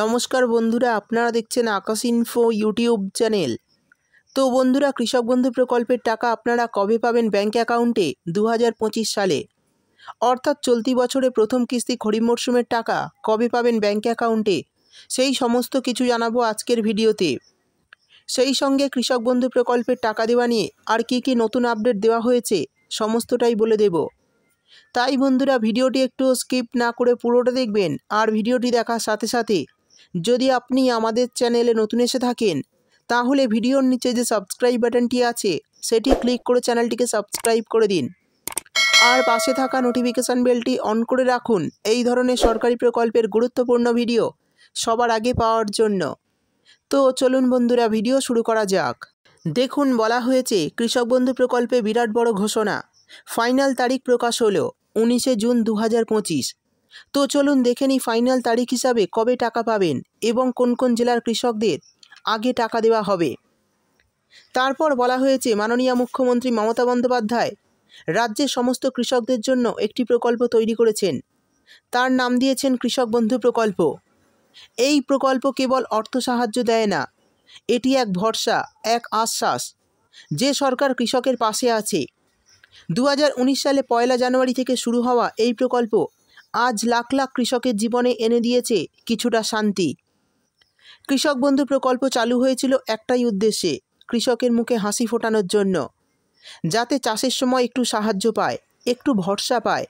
নমস্কার বন্ধুরা, আপনারা দেখছেন আকাশ ইনফো ইউটিউব চ্যানেল। তো বন্ধুরা, কৃষক বন্ধু প্রকল্পের টাকা আপনারা কবে পাবেন ব্যাঙ্ক অ্যাকাউন্টে 2025 সালে, অর্থাৎ চলতি বছরে প্রথম কিস্তি খরিফ মরশুমের টাকা কবে পাবেন ব্যাঙ্ক অ্যাকাউন্টে, সেই সমস্ত কিছু জানাবো আজকের ভিডিওতে। সেই সঙ্গে কৃষক বন্ধু প্রকল্পের টাকা দেওয়া নিয়ে আর কি নতুন আপডেট দেওয়া হয়েছে সমস্তটাই বলে দেব। তাই বন্ধুরা, ভিডিওটি একটু স্কিপ না করে পুরোটা দেখবেন। আর ভিডিওটি দেখার সাথে সাথে যদি আপনি আমাদের চ্যানেলে নতুন এসে থাকেন, তাহলে ভিডিওর নিচে যে সাবস্ক্রাইব বাটনটি আছে সেটি ক্লিক করে চ্যানেলটিকে সাবস্ক্রাইব করে দিন। আর পাশে থাকা নোটিফিকেশান বেলটি অন করে রাখুন এই ধরনের সরকারি প্রকল্পের গুরুত্বপূর্ণ ভিডিও সবার আগে পাওয়ার জন্য। তো চলুন বন্ধুরা, ভিডিও শুরু করা যাক। দেখুন, বলা হয়েছে কৃষক বন্ধু প্রকল্পে বিরাট বড় ঘোষণা, ফাইনাল তারিখ প্রকাশ হলো 19শে জুন 2025। তো চলুন দেখে নিই ফাইনাল তারিখ হিসাবে কবে টাকা পাবেন এবং কোন কোন জেলার কৃষকদের আগে টাকা দেওয়া হবে। তারপর বলা হয়েছে মাননীয় মুখ্যমন্ত্রী মমতা বন্দ্যোপাধ্যায় রাজ্যের সমস্ত কৃষকদের জন্য একটি প্রকল্প তৈরি করেছেন। তার নাম দিয়েছেন কৃষক বন্ধু প্রকল্প। এই প্রকল্প কেবল অর্থ সাহায্য দেয় না, এটি এক ভরসা, এক আশ্বাস যে সরকার কৃষকের পাশে আছে। 2019 সালে 1 জানুয়ারি থেকে শুরু হওয়া এই প্রকল্প আজ লাখ লাখ কৃষকের জীবনে এনে দিয়েছে কিছুটা শান্তি। কৃষক বন্ধু প্রকল্প চালু হয়েছিল একটাই উদ্দেশ্যে, কৃষকের মুখে হাসি ফোটানোর জন্য, যাতে চাষের সময় একটু সাহায্য পায়, একটু ভরসা পায়।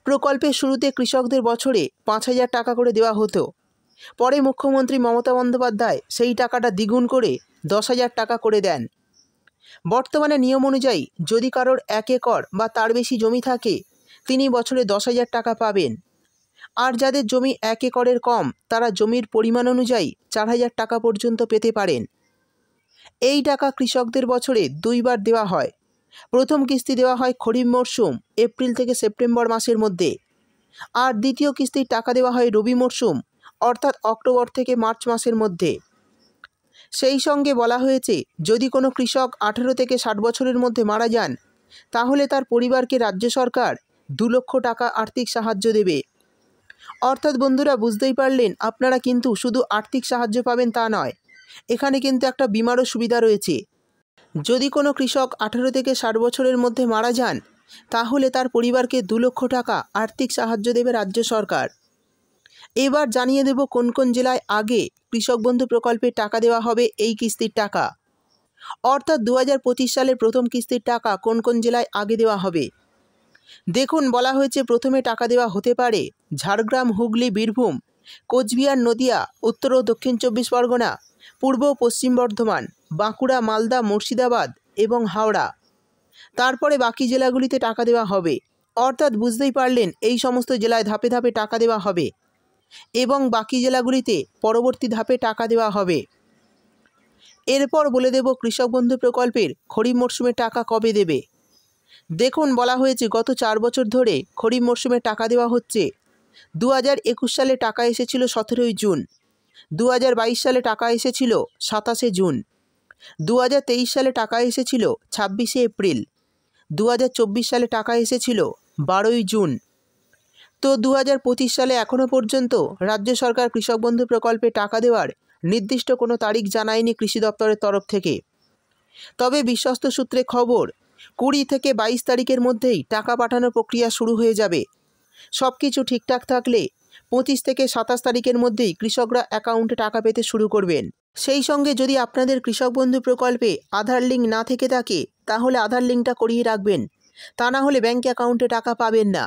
প্রকল্পের শুরুতে কৃষকদের বছরে 5,000 টাকা করে দেওয়া হতো। পরে মুখ্যমন্ত্রী মমতা বন্দ্যোপাধ্যায় সেই টাকাটা দ্বিগুণ করে 10,000 টাকা করে দেন। বর্তমানে নিয়ম অনুযায়ী যদি কারোর 1 একর বা তার বেশি জমি থাকে, তিনি বছরে 10,000 টাকা পাবেন। আর যাদের জমি 1 একরের কম, তারা জমির পরিমাণ অনুযায়ী 4,000 টাকা পর্যন্ত পেতে পারেন। এই টাকা কৃষকদের বছরে 2 বার দেওয়া হয়। প্রথম কিস্তি দেওয়া হয় খরিফ মরশুম এপ্রিল থেকে সেপ্টেম্বর মাসের মধ্যে, আর দ্বিতীয় কিস্তির টাকা দেওয়া হয় রবি মরশুম অর্থাৎ অক্টোবর থেকে মার্চ মাসের মধ্যে। সেই সঙ্গে বলা হয়েছে যদি কোনো কৃষক 18 থেকে 60 বছরের মধ্যে মারা যান, তাহলে তার পরিবারকে রাজ্য সরকার 2 লক্ষ টাকা আর্থিক সাহায্য দেবে। অর্থাৎ বন্ধুরা, বুঝতেই পারলেন, আপনারা কিন্তু শুধু আর্থিক সাহায্য পাবেন তা নয়, এখানে কিন্তু একটা বিমারও সুবিধা রয়েছে। যদি কোনো কৃষক 18 থেকে 60 বছরের মধ্যে মারা যান, তাহলে তার পরিবারকে 2 লক্ষ টাকা আর্থিক সাহায্য দেবে রাজ্য সরকার। এবার জানিয়ে দেব কোন কোন জেলায় আগে কৃষক বন্ধু প্রকল্পে টাকা দেওয়া হবে এই কিস্তির টাকা, অর্থাৎ 2025 সালের প্রথম কিস্তির টাকা কোন কোন জেলায় আগে দেওয়া হবে। দেখুন, বলা হয়েছে প্রথমে টাকা দেওয়া হতে পারে ঝাড়গ্রাম, হুগলি, বীরভূম, কোচবিহার, নদিয়া, উত্তর ও দক্ষিণ 24 পরগনা, পূর্ব ও পশ্চিম বর্ধমান, বাঁকুড়া, মালদা, মুর্শিদাবাদ এবং হাওড়া। তারপরে বাকি জেলাগুলিতে টাকা দেওয়া হবে। অর্থাৎ বুঝতেই পারলেন, এই সমস্ত জেলায় ধাপে ধাপে টাকা দেওয়া হবে এবং বাকি জেলাগুলিতে পরবর্তী ধাপে টাকা দেওয়া হবে। এরপর বলে দেব কৃষক বন্ধু প্রকল্পের খরিফ মরশুমে টাকা কবে দেবে। দেখুন, বলা হয়েছে গত 4 বছর ধরে খরিফ মরশুমে টাকা দেওয়া হচ্ছে। 2021 সালে টাকা এসেছিল 17ই জুন, 2022 সালে টাকা এসেছিল 27শে জুন, 2023 সালে টাকা এসেছিল 26শে এপ্রিল, 2024 সালে টাকা এসেছিল 12ই জুন। তো 2025 সালে এখনও পর্যন্ত রাজ্য সরকার কৃষক বন্ধু প্রকল্পে টাকা দেওয়ার নির্দিষ্ট কোনো তারিখ জানায়নি কৃষি দপ্তরের তরফ থেকে। তবে বিশ্বস্ত সূত্রে খবর, 20 থেকে 22 তারিখের মধ্যেই টাকা পাঠানোর প্রক্রিয়া শুরু হয়ে যাবে। সব কিছু ঠিকঠাক থাকলে 25 থেকে 27 তারিখের মধ্যেই কৃষকরা অ্যাকাউন্টে টাকা পেতে শুরু করবেন। সেই সঙ্গে যদি আপনাদের কৃষক বন্ধু প্রকল্পে আধার লিঙ্ক না থেকে থাকে, তাহলে আধার লিঙ্কটা করিয়ে রাখবেন, তা না হলে ব্যাঙ্ক অ্যাকাউন্টে টাকা পাবেন না।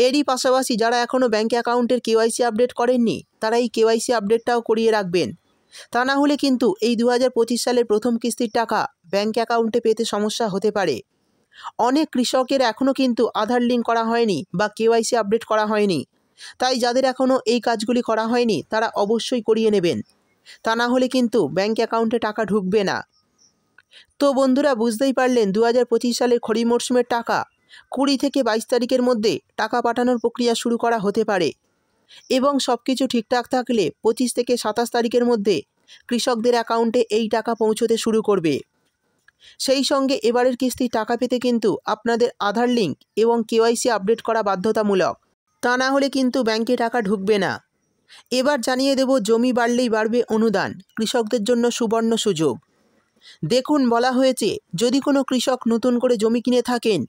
এরই পাশাপাশি যারা এখনও ব্যাঙ্ক অ্যাকাউন্টের কেওয়াইসি আপডেট করেননি, তারা এই কেওয়াইসি আপডেটটাও করিয়ে রাখবেন, তা না হলে কিন্তু এই 2025 সালের প্রথম কিস্তির টাকা ব্যাঙ্ক অ্যাকাউন্টে পেতে সমস্যা হতে পারে। অনেক কৃষকের এখনও কিন্তু আধার লিঙ্ক করা হয়নি বা কেওয়াইসি আপডেট করা হয়নি। তাই যাদের এখনও এই কাজগুলি করা হয়নি, তারা অবশ্যই করিয়ে নেবেন, তা না হলে কিন্তু ব্যাঙ্ক অ্যাকাউন্টে টাকা ঢুকবে না। তো বন্ধুরা, বুঝতেই পারলেন 2025 সালের খরিফ মরশুমের টাকা 20 থেকে 22 তারিখের মধ্যে টাকা পাঠানোর প্রক্রিয়া শুরু করা হতে পারে এবং সব কিছু ঠিকঠাক থাকলে 25 থেকে 27 তারিখের মধ্যে কৃষকদের অ্যাকাউন্টে এই টাকা পৌঁছতে শুরু করবে। সেই সঙ্গে এবারের কিস্তির টাকা পেতে কিন্তু আপনাদের আধার লিঙ্ক এবং কেওয়াইসি আপডেট করা বাধ্যতামূলক, তা না হলে কিন্তু ব্যাঙ্কে টাকা ঢুকবে না। এবার জানিয়ে দেব জমি বাড়লেই বাড়বে অনুদান, কৃষকদের জন্য সুবর্ণ সুযোগ। দেখুন, বলা হয়েছে যদি কোনো কৃষক নতুন করে জমি কিনে থাকেন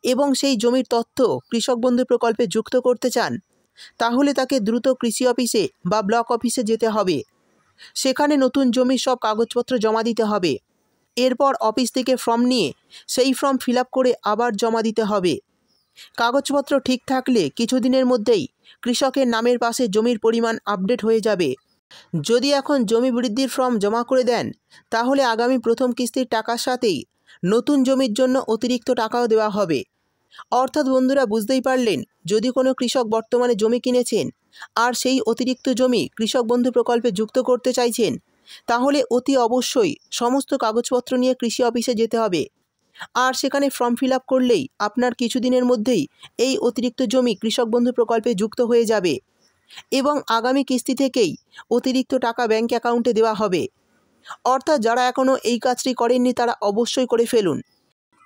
এবং সেই জমির তথ্য কৃষক বন্ধু প্রকল্পে যুক্ত করতে চান, তাহলে তাকে দ্রুত কৃষি অফিসে বা ব্লক অফিসে যেতে হবে। সেখানে নতুন জমির সব কাগজপত্র জমা দিতে হবে। এরপর অফিস থেকে ফর্ম নিয়ে সেই ফর্ম ফিল আপ করে আবার জমা দিতে হবে। কাগজপত্র ঠিক থাকলে কিছুদিনের মধ্যেই কৃষকের নামের পাশে জমির পরিমাণ আপডেট হয়ে যাবে। যদি এখন জমি বৃদ্ধির ফর্ম জমা করে দেন, তাহলে আগামী প্রথম কিস্তির টাকার সাথেই নতুন জমির জন্য অতিরিক্ত টাকাও দেওয়া হবে। অর্থাৎ বন্ধুরা, বুঝতেই পারলেন, যদি কোনো কৃষক বর্তমানে জমি কিনেছেন আর সেই অতিরিক্ত জমি কৃষক বন্ধু প্রকল্পে যুক্ত করতে চাইছেন, তাহলে অতি অবশ্যই সমস্ত কাগজপত্র নিয়ে কৃষি অফিসে যেতে হবে। আর সেখানে ফর্ম ফিল আপ করলেই আপনার কিছুদিনের মধ্যেই এই অতিরিক্ত জমি কৃষক বন্ধু প্রকল্পে যুক্ত হয়ে যাবে এবং আগামী কিস্তি থেকেই অতিরিক্ত টাকা ব্যাংক অ্যাকাউন্টে দেওয়া হবে। অর্থাৎ যারা এখনও এই কাজটি করেননি তারা অবশ্যই করে ফেলুন,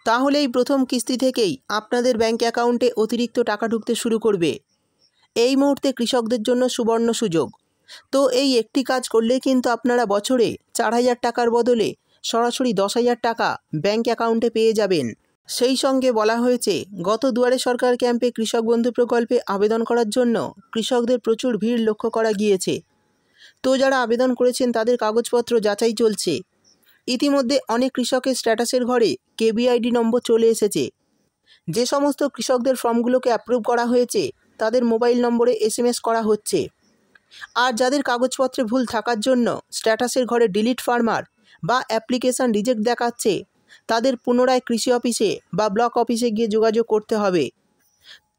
তাহলেই প্রথম কিস্তি থেকেই আপনাদের ব্যাংক অ্যাকাউন্টে অতিরিক্ত টাকা ঢুকতে শুরু করবে। এই মুহূর্তে কৃষকদের জন্য সুবর্ণ সুযোগ। তো এই একটি কাজ করলে কিন্তু আপনারা বছরে 4,000 টাকার বদলে সরাসরি 10,000 টাকা ব্যাংক অ্যাকাউন্টে পেয়ে যাবেন। সেই সঙ্গে বলা হয়েছে, গত দুয়ারে সরকার ক্যাম্পে কৃষক বন্ধু প্রকল্পে আবেদন করার জন্য কৃষকদের প্রচুর ভিড় লক্ষ্য করা গিয়েছে। তো যারা আবেদন করেছেন তাদের কাগজপত্র যাচাই চলছে। ইতিমধ্যে অনেক কৃষকের স্ট্যাটাসের ঘরে কেবিআইডি নম্বর চলে এসেছে। যে সমস্ত কৃষকদের ফর্মগুলোকে অ্যাপ্রুভ করা হয়েছে তাদের মোবাইল নম্বরে SMS করা হচ্ছে। আর যাদের কাগজপত্রে ভুল থাকার জন্য স্ট্যাটাসের ঘরে ডিলিট ফার্মার বা অ্যাপ্লিকেশান রিজেক্ট দেখাচ্ছে, তাদের পুনরায় কৃষি অফিসে বা ব্লক অফিসে গিয়ে যোগাযোগ করতে হবে।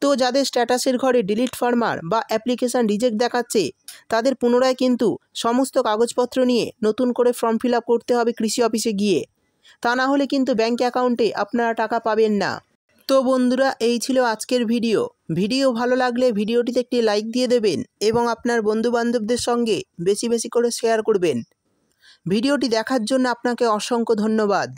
তো যাদের স্ট্যাটাসের ঘরে ডিলিট ফার্মার বা অ্যাপ্লিকেশান রিজেক্ট দেখাচ্ছে, তাদের পুনরায় কিন্তু সমস্ত কাগজপত্র নিয়ে নতুন করে ফর্ম ফিল আপ করতে হবে কৃষি অফিসে গিয়ে। তা না হলে কিন্তু ব্যাংক অ্যাকাউন্টে আপনারা টাকা পাবেন না। তো বন্ধুরা, এই ছিল আজকের ভিডিও ভালো লাগলে ভিডিওটিতে একটি লাইক দিয়ে দেবেন এবং আপনার বন্ধুবান্ধবদের সঙ্গে বেশি বেশি করে শেয়ার করবেন। ভিডিওটি দেখার জন্য আপনাকে অসংখ্য ধন্যবাদ।